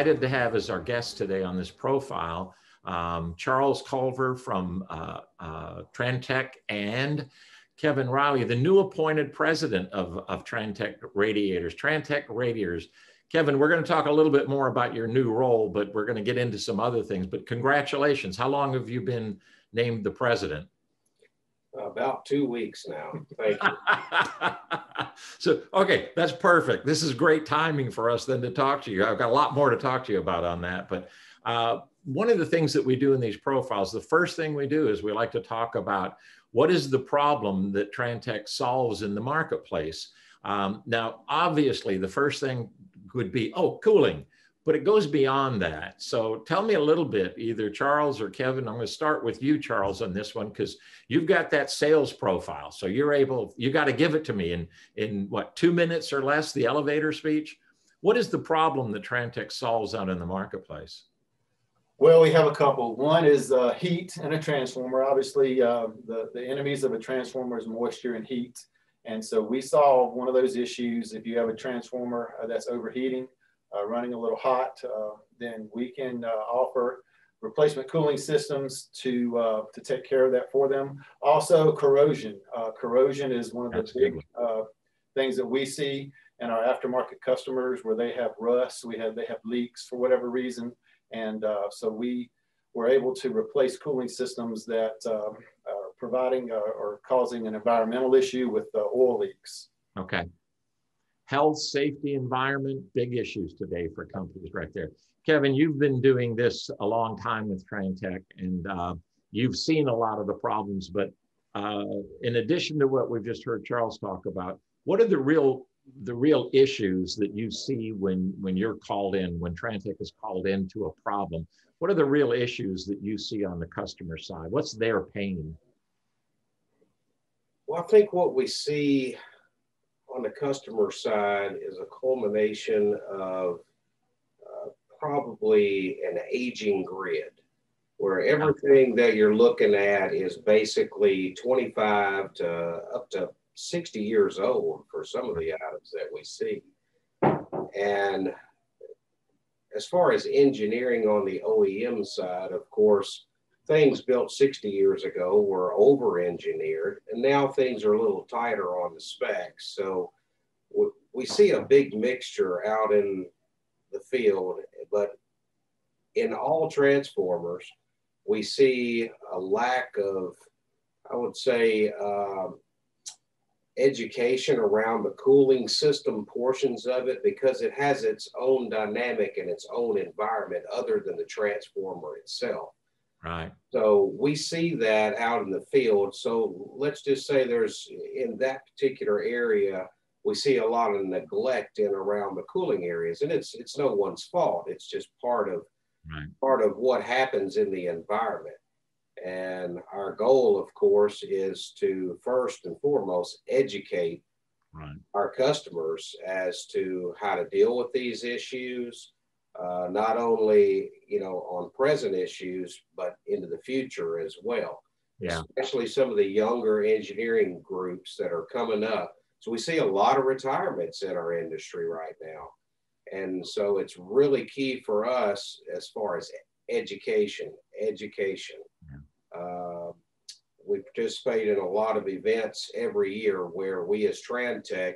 delighted to have as our guest today on this profile, Charles Culver from Trantech and Kevin Riley, the new appointed president of Trantech Radiators. Trantech Radiators. Kevin, we're going to talk a little bit more about your new role, but we're going to get into some other things. But congratulations. How long have you been named the president? About 2 weeks now. Thank you. So, okay, that's perfect. This is great timing for us then to talk to you. I've got a lot more to talk to you about on that. But one of the things that we do in these profiles, the first thing we do is we like to talk about what is the problem that Trantech solves in the marketplace. Now, obviously, the first thing would be, oh, cooling. But it goes beyond that. So tell me a little bit, either Charles or Kevin. I'm going to start with you, Charles, on this one, because you've got that sales profile. So you're able, you got to give it to me in what, 2 minutes or less, the elevator speech. What is the problem that Trantech solves out in the marketplace? Well, we have a couple. One is heat in a transformer. Obviously, the enemies of a transformer is moisture and heat. And so we solve one of those issues. If you have a transformer that's overheating, running a little hot, then we can offer replacement cooling systems to take care of that for them. Also, corrosion. Corrosion is one of the big things that we see in our aftermarket customers where they have rust, they have leaks for whatever reason. And so we were able to replace cooling systems that are providing or causing an environmental issue with oil leaks. Okay. Health, safety, environment, big issues today for companies right there. Kevin, you've been doing this a long time with Trantech, and you've seen a lot of the problems, but in addition to what we've just heard Charles talk about, what are the real issues that you see when you're called in, when Trantech is called into a problem? What are the real issues that you see on the customer side? What's their pain? Well, I think what we see on the customer side is a culmination of probably an aging grid, where everything that you're looking at is basically 25 to up to 60 years old for some of the items that we see. And as far as engineering on the OEM side, of course, things built 60 years ago were over-engineered, and now things are a little tighter on the specs. So we see a big mixture out in the field, but in all transformers, we see a lack of, I would say, education around the cooling system portions of it, because it has its own dynamic and its own environment other than the transformer itself. Right. So we see that out in the field. So let's just say there's, in that particular area, we see a lot of neglect in around the cooling areas, and it's no one's fault. It's just part of what happens in the environment. And our goal, of course, is to first and foremost educate our customers as to how to deal with these issues, not only, on present issues, but into the future as well. Yeah. Especially some of the younger engineering groups that are coming up. So we see a lot of retirements in our industry right now. And so it's really key for us as far as education. Yeah. We participate in a lot of events every year where we as Trantech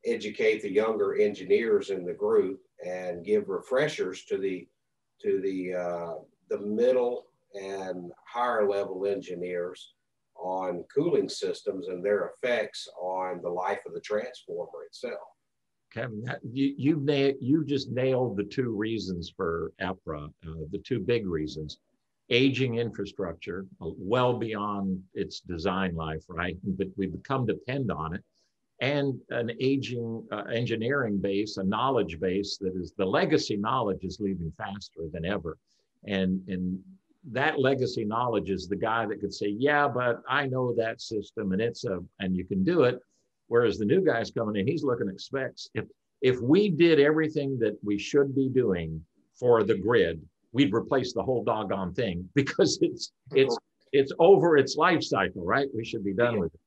educate the younger engineers in the group and give refreshers to the middle and higher level engineers on cooling systems and their effects on the life of the transformer itself. Kevin, you just nailed the two reasons for EPRA, the two big reasons. Aging infrastructure, well beyond its design life, right? But we become depend on it. And an aging engineering base, a knowledge base that is, the legacy knowledge is leaving faster than ever. And that legacy knowledge is the guy that could say, yeah, but I know that system and and you can do it. Whereas the new guy's coming in, he's looking at specs. If we did everything that we should be doing for the grid, we'd replace the whole doggone thing because it's over its life cycle, right? We should be done with it.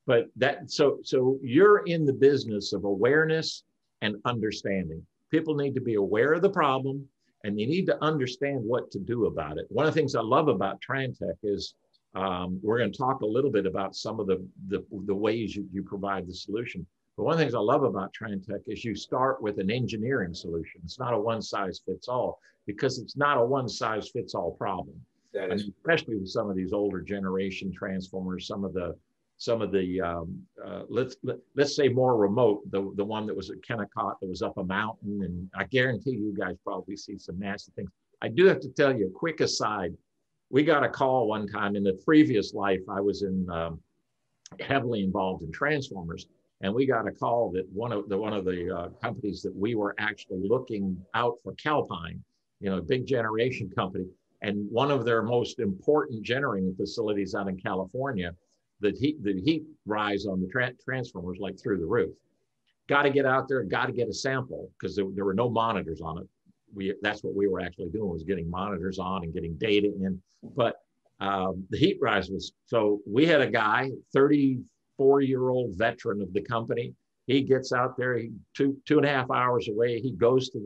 But so you're in the business of awareness and understanding. People need to be aware of the problem and you need to understand what to do about it. One of the things I love about Trantech is we're going to talk a little bit about some of the ways you provide the solution. But one of the things I love about Trantech is you start with an engineering solution. It's not a one size fits all, because it's not a one size fits all problem. That is, especially with some of these older generation transformers, some of the let's say more remote, the one that was at Kennecott that was up a mountain, and I guarantee you guys probably see some nasty things. I do have to tell you a quick aside. We got a call one time in the previous life. I was heavily involved in transformers, and we got a call that one of the companies that we were actually looking out for, Calpine, a big generation company, and one of their most important generating facilities out in California, the heat rise on the transformers like through the roof. Got to get out there, got to get a sample, because there were no monitors on it. That's what we were actually doing, was getting monitors on and getting data in. But the heat rise was, so we had a guy, 34-year-old veteran of the company. He gets out there, two and a half hours away. He goes to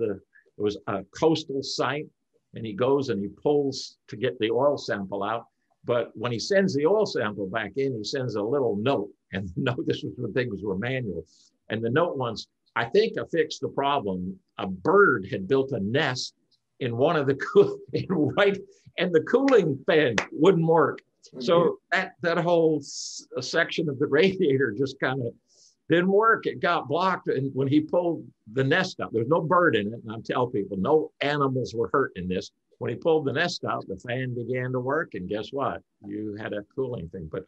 it was a coastal site, and he goes and he pulls to get the oil sample out. But when he sends the oil sample back in, he sends a little note. And the note, this was when things were manual. And the note was, I think I fixed the problem. A bird had built a nest in one of the and the cooling fan wouldn't work. So that whole section of the radiator just kind of didn't work. It got blocked. And when he pulled the nest out, there's no bird in it. And I tell people, no animals were hurt in this. When he pulled the nest out, the fan began to work. And guess what? You had a cooling thing. But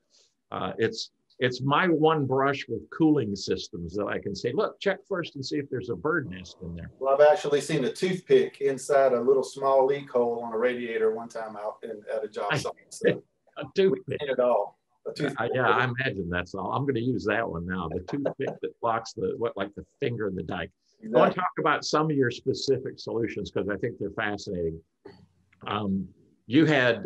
it's my one brush with cooling systems that I can say, look, check first and see if there's a bird nest in there. Well, I've actually seen a toothpick inside a little small leak hole on a radiator one time out at a job site. So a toothpick. It all. Yeah, I imagine that's all. I'm going to use that one now. The toothpick that blocks like the finger in the dike. Exactly. I want to talk about some of your specific solutions, because I think they're fascinating. You had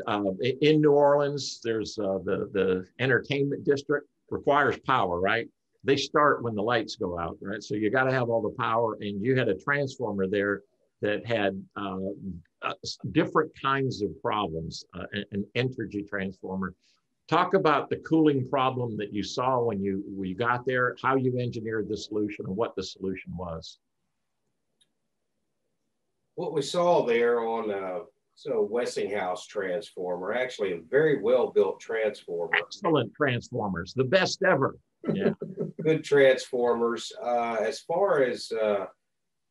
in New Orleans, there's the entertainment district requires power, right? They start when the lights go out, right? So you got to have all the power, and you had a transformer there that had different kinds of problems, an energy transformer. Talk about the cooling problem that you saw when you got there, how you engineered the solution, and what the solution was. What we saw there on Westinghouse transformer, actually a very well-built transformer. Excellent transformers, the best ever. Yeah. Good transformers. As far as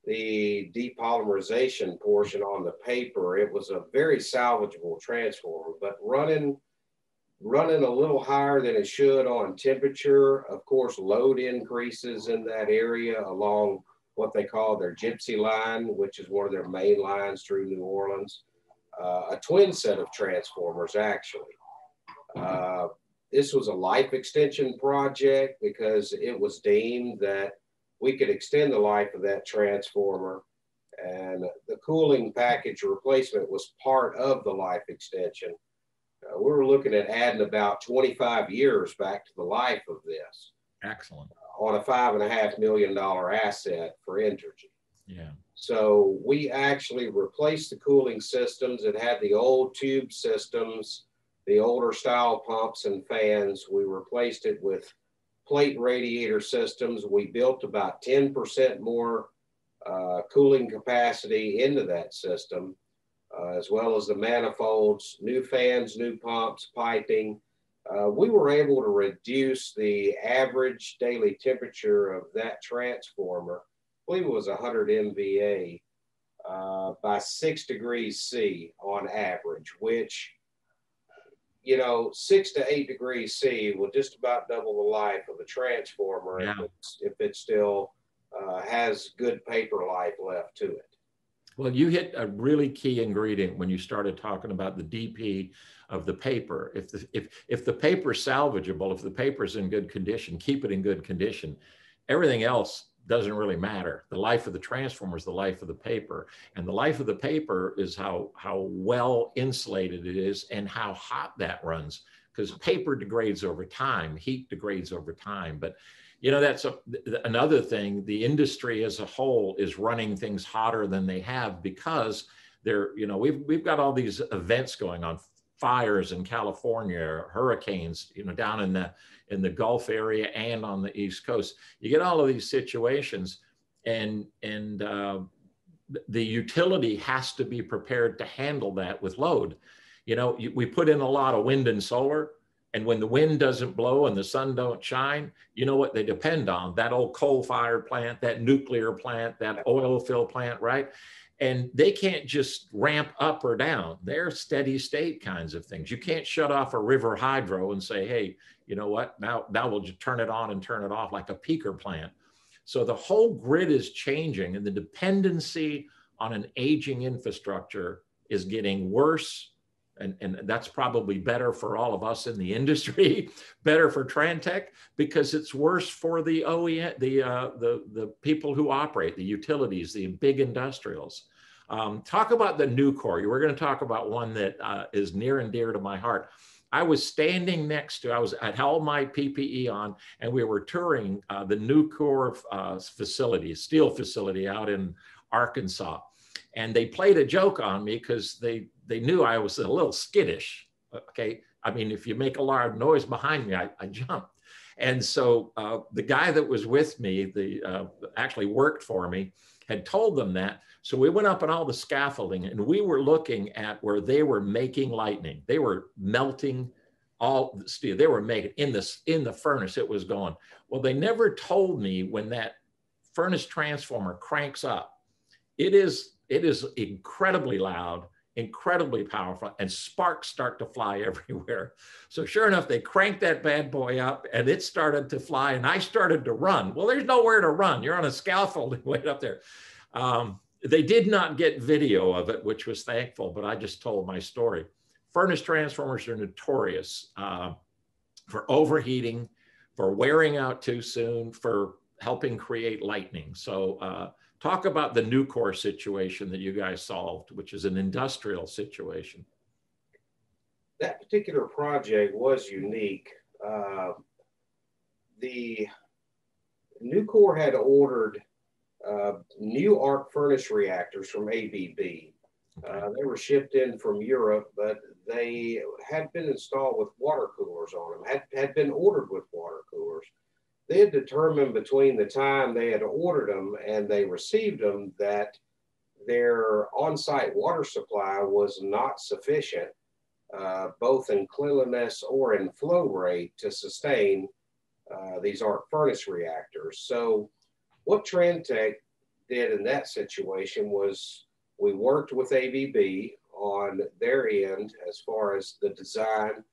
the depolymerization portion on the paper, it was a very salvageable transformer, but running a little higher than it should on temperature. Of course, load increases in that area along what they call their gypsy line, which is one of their main lines through New Orleans. A twin set of transformers, actually. This was a life extension project because it was deemed that we could extend the life of that transformer, and the cooling package replacement was part of the life extension. We were looking at adding about 25 years back to the life of this. Excellent. On a $5.5 million asset for Entergy. Yeah. So we actually replaced the cooling systems. It had the old tube systems, the older style pumps and fans. We replaced it with plate radiator systems. We built about 10% more cooling capacity into that system, as well as the manifolds, new fans, new pumps, piping. We were able to reduce the average daily temperature of that transformer, I believe it was 100 MVA, by 6 degrees C on average, which, 6 to 8 degrees C will just about double the life of a transformer. Yeah. if it still has good paper life left to it. Well, you hit a really key ingredient when you started talking about the DP of the paper. If the paper is salvageable, if the paper is in good condition, keep it in good condition. Everything else doesn't really matter. The life of the transformer is the life of the paper. And the life of the paper is how well insulated it is and how hot that runs. Because paper degrades over time, heat degrades over time. But that's another thing. The industry as a whole is running things hotter than they have because You know, we've got all these events going on, fires in California, hurricanes, you know, down in the Gulf area and on the East Coast. You get all of these situations, and the utility has to be prepared to handle that with load. You know, we put in a lot of wind and solar, and when the wind doesn't blow and the sun don't shine, you know what they depend on? That old coal-fired plant, that nuclear plant, that oil fill plant, right? And they can't just ramp up or down. They're steady state kinds of things. You can't shut off a river hydro and say, hey, you know what, now we'll just turn it on and turn it off like a peaker plant. So the whole grid is changing, and the dependency on an aging infrastructure is getting worse. And that's probably better for all of us in the industry, better for Trantech, because it's worse for the OEM, the people who operate, the utilities, the big industrials. Talk about the new core. We're going to talk about one that is near and dear to my heart. I was standing next to, I had all my PPE on, and we were touring the new core facility, steel facility out in Arkansas. And they played a joke on me because they knew I was a little skittish. Okay. I mean, if you make a loud noise behind me, I jump. And so the guy that was with me, actually worked for me, had told them that. So we went up on all the scaffolding, and we were looking at where they were making lightning. They were melting all the steel. They were making in the furnace, it was going. Well, they never told me when that furnace transformer cranks up, it is incredibly loud, incredibly powerful, and sparks start to fly everywhere. So sure enough, they cranked that bad boy up, and it started to fly, and I started to run. Well, there's nowhere to run. You're on a scaffolding way up there. They did not get video of it, which was thankful, but I just told my story. Furnace transformers are notorious for overheating, for wearing out too soon, for helping create lightning. So talk about the new core situation that you guys solved, which is an industrial situation. That particular project was unique. The Nucor had ordered new arc furnace reactors from ABB. They were shipped in from Europe, but they had been installed with water coolers on them, had been ordered with water coolers. They had determined between the time they had ordered them and they received them that their on-site water supply was not sufficient, both in cleanliness or in flow rate, to sustain these arc furnace reactors. So what Trantech did in that situation was we worked with ABB on their end as far as the design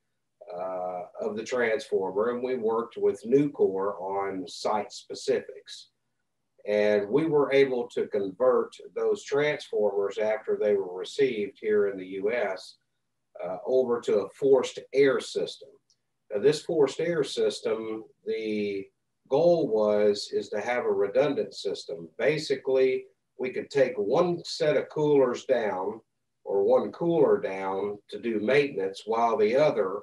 of the transformer, and we worked with Nucor on site specifics. And we were able to convert those transformers after they were received here in the US over to a forced air system. Now, this forced air system, the goal is to have a redundant system. Basically, we could take one set of coolers down or one cooler down to do maintenance while the other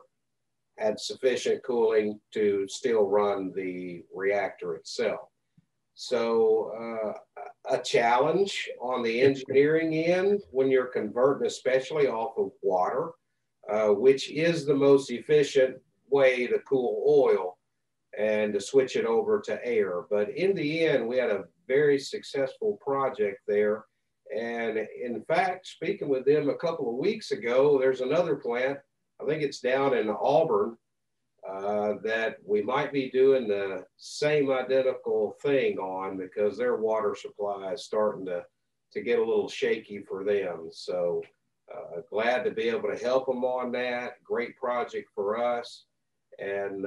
had sufficient cooling to still run the reactor itself. So a challenge on the engineering end when you're converting, especially off of water, which is the most efficient way to cool oil, and to switch it over to air. But in the end, we had a very successful project there. And in fact, speaking with them a couple of weeks ago, there's another plant, I think it's down in Auburn, that we might be doing the same identical thing on, because their water supply is starting to get a little shaky for them. So glad to be able to help them on that. Great project for us, and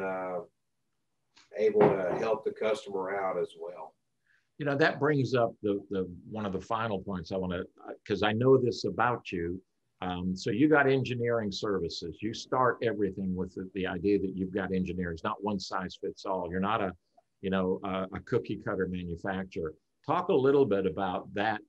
able to help the customer out as well. You know, that brings up the one of the final points I want to, because I know this about you. So you got engineering services. You start everything with the idea that you've got engineering. It's not one size fits all. You're not a cookie cutter manufacturer. Talk a little bit about that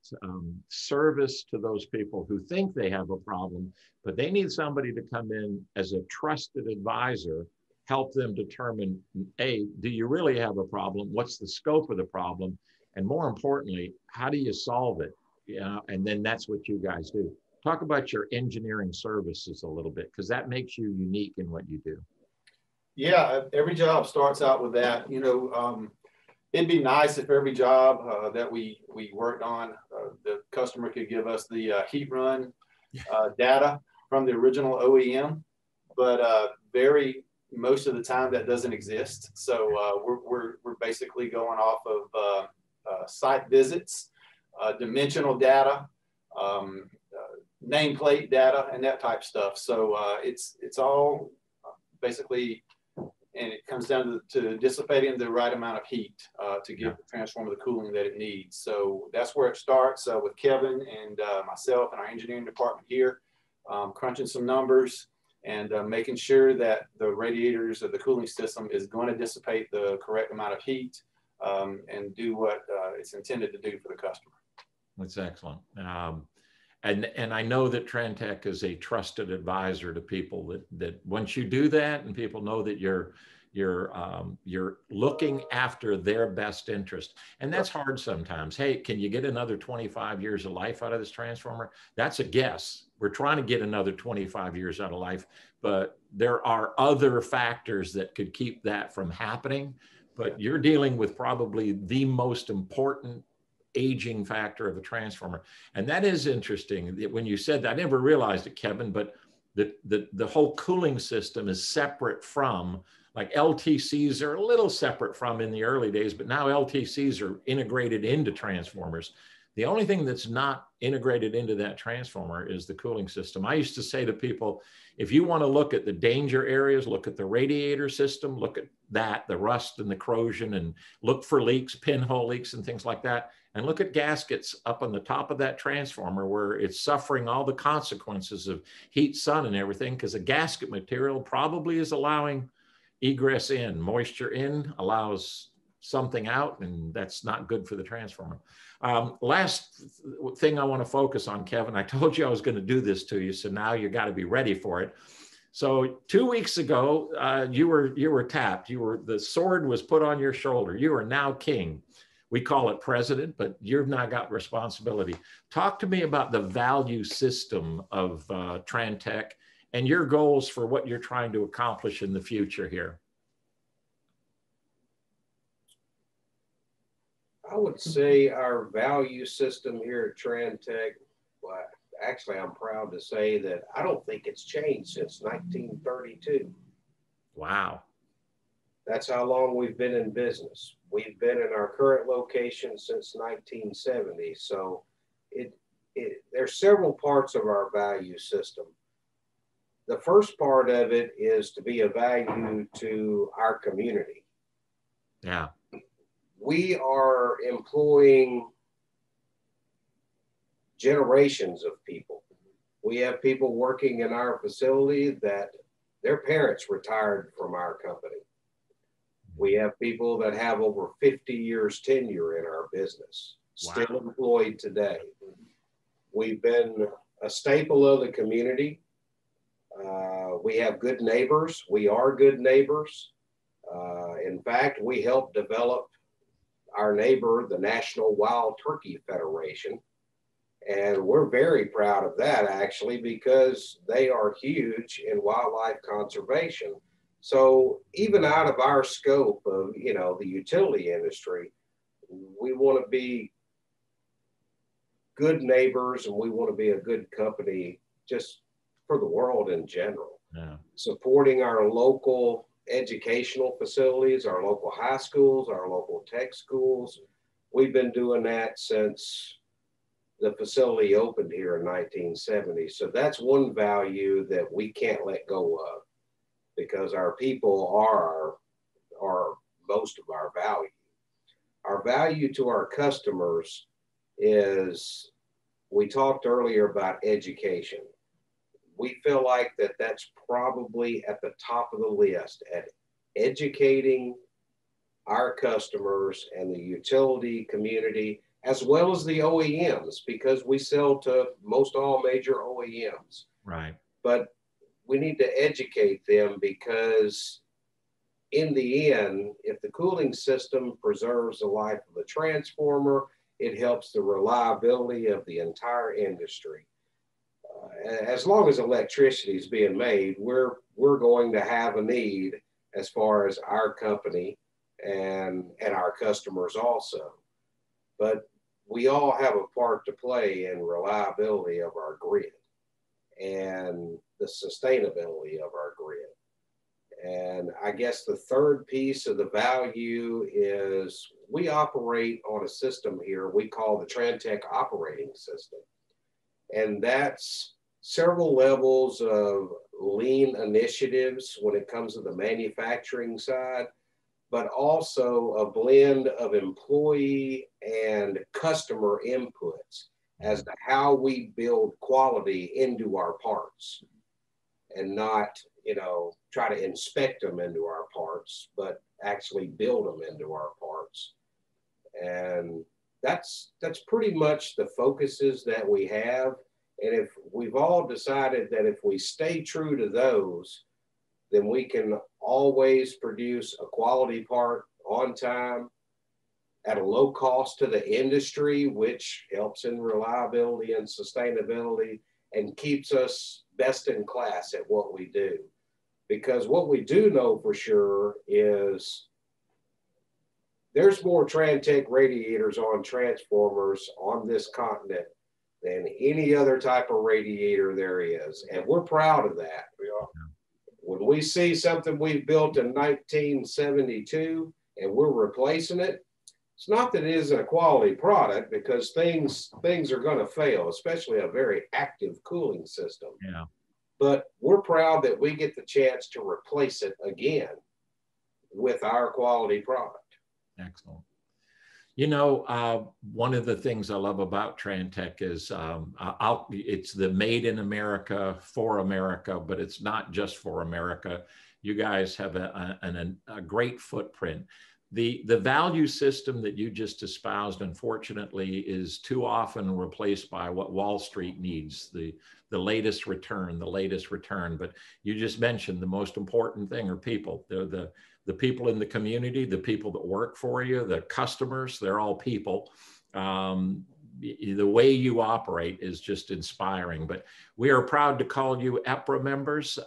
service to those people who think they have a problem, but they need somebody to come in as a trusted advisor, help them determine, A, do you really have a problem? What's the scope of the problem? And more importantly, how do you solve it? You know, and then that's what you guys do. Talk about your engineering services a little bit, because that makes you unique in what you do. Yeah, every job starts out with that. You know, it'd be nice if every job that we worked on, the customer could give us the heat run data from the original OEM, but most of the time that doesn't exist. So we're basically going off of site visits, dimensional data, nameplate data, and that type stuff. So it's all basically, and it comes down to dissipating the right amount of heat to give the transformer the cooling that it needs. So that's where it starts with Kevin and myself and our engineering department here, crunching some numbers and making sure that the radiators of the cooling system is going to dissipate the correct amount of heat and do what it's intended to do for the customer. That's excellent. And I know that Trantech is a trusted advisor to people that once you do that and people know that you're looking after their best interest. And that's hard sometimes. Hey, can you get another 25 years of life out of this transformer? That's a guess. We're trying to get another 25 years out of life, but there are other factors that could keep that from happening. But you're dealing with probably the most important aging factor of a transformer. And that is interesting. When you said that, I never realized it, Kevin, but the whole cooling system is separate from, like LTCs are a little separate from in the early days, but now LTCs are integrated into transformers. The only thing that's not integrated into that transformer is the cooling system. I used to say to people, if you want to look at the danger areas, look at the radiator system, look at that, the rust and the corrosion, and look for leaks, pinhole leaks and things like that. And look at gaskets up on the top of that transformer where it's suffering all the consequences of heat, sun, and everything, because a gasket material probably is allowing egress in, moisture in, allows something out, and that's not good for the transformer. Last thing I want to focus on, Kevin, I told you I was going to do this to you, so now you got to be ready for it. So 2 weeks ago, you were tapped. The sword was put on your shoulder. You are now king. We call it president, but you've now got responsibility. Talk to me about the value system of Trantech and your goals for what you're trying to accomplish in the future here. I would say our value system here at Trantech, well, actually, I'm proud to say that I don't think it's changed since 1932. Wow. That's how long we've been in business. We've been in our current location since 1970. So there's several parts of our value system. The first part of it is to be a value to our community. Yeah. We are employing generations of people. We have people working in our facility that their parents retired from our company. We have people that have over 50 years tenure in our business, still employed today. We've been a staple of the community. We have good neighbors. We are good neighbors. In fact, we helped develop our neighbor, the National Wild Turkey Federation. And we're very proud of that, actually, because they are huge in wildlife conservation. So even out of our scope of, the utility industry, we want to be good neighbors and we want to be a good company just for the world in general. Yeah. Supporting our local educational facilities, our local high schools, our local tech schools. We've been doing that since the facility opened here in 1970. So that's one value that we can't let go of, because our people are most of our value. Our value to our customers is, we talked earlier about education. We feel like that's probably at the top of the list at educating our customers and the utility community, as well as the OEMs, because we sell to most all major OEMs. Right. But we need to educate them, because in the end, if the cooling system preserves the life of the transformer, it helps the reliability of the entire industry. as long as electricity is being made, we're going to have a need as far as our company and our customers also. But we all have a part to play in reliability of our grid and the sustainability of our grid. And I guess the third piece of the value is we operate on a system here we call the Trantech operating system. And that's several levels of lean initiatives when it comes to the manufacturing side, but also a blend of employee and customer inputs as to how we build quality into our parts, and not, try to inspect them into our parts, but actually build them into our parts. And that's pretty much the focuses that we have. And if we've all decided that if we stay true to those, then we can always produce a quality part on time at a low cost to the industry, which helps in reliability and sustainability and keeps us best in class at what we do. Because what we do know for sure is there's more Trantech radiators on transformers on this continent than any other type of radiator there is. And we're proud of that. We are. When we see something we built in 1972 and we're replacing it, it's not that it isn't a quality product, because things are going to fail, especially a very active cooling system. Yeah. But we're proud that we get the chance to replace it again with our quality product. Excellent. One of the things I love about Trantech is it's the made in America for America, but it's not just for America. You guys have a great footprint. The value system that you just espoused, unfortunately, is too often replaced by what Wall Street needs, the latest return. But you just mentioned the most important thing are people. They're the people in the community, the people that work for you, the customers, they're all people. The way you operate is just inspiring. But we are proud to call you EPRA members.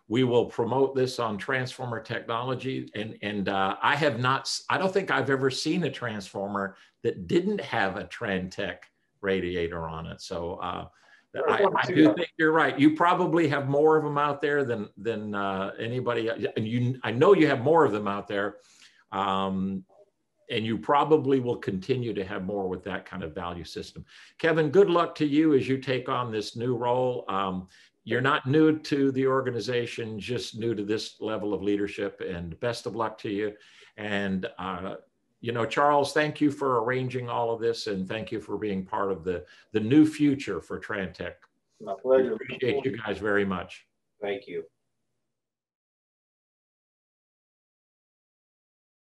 We will promote this on Transformer Technology. And I don't think I've ever seen a transformer that didn't have a Trantech radiator on it. So I do think you're right. You probably have more of them out there than anybody. And I know you have more of them out there. And you probably will continue to have more with that kind of value system. Kevin, good luck to you as you take on this new role. You're not new to the organization, just new to this level of leadership, and best of luck to you. And, Charles, thank you for arranging all of this, and thank you for being part of the new future for Trantech. My pleasure. We appreciate you guys very much. Thank you.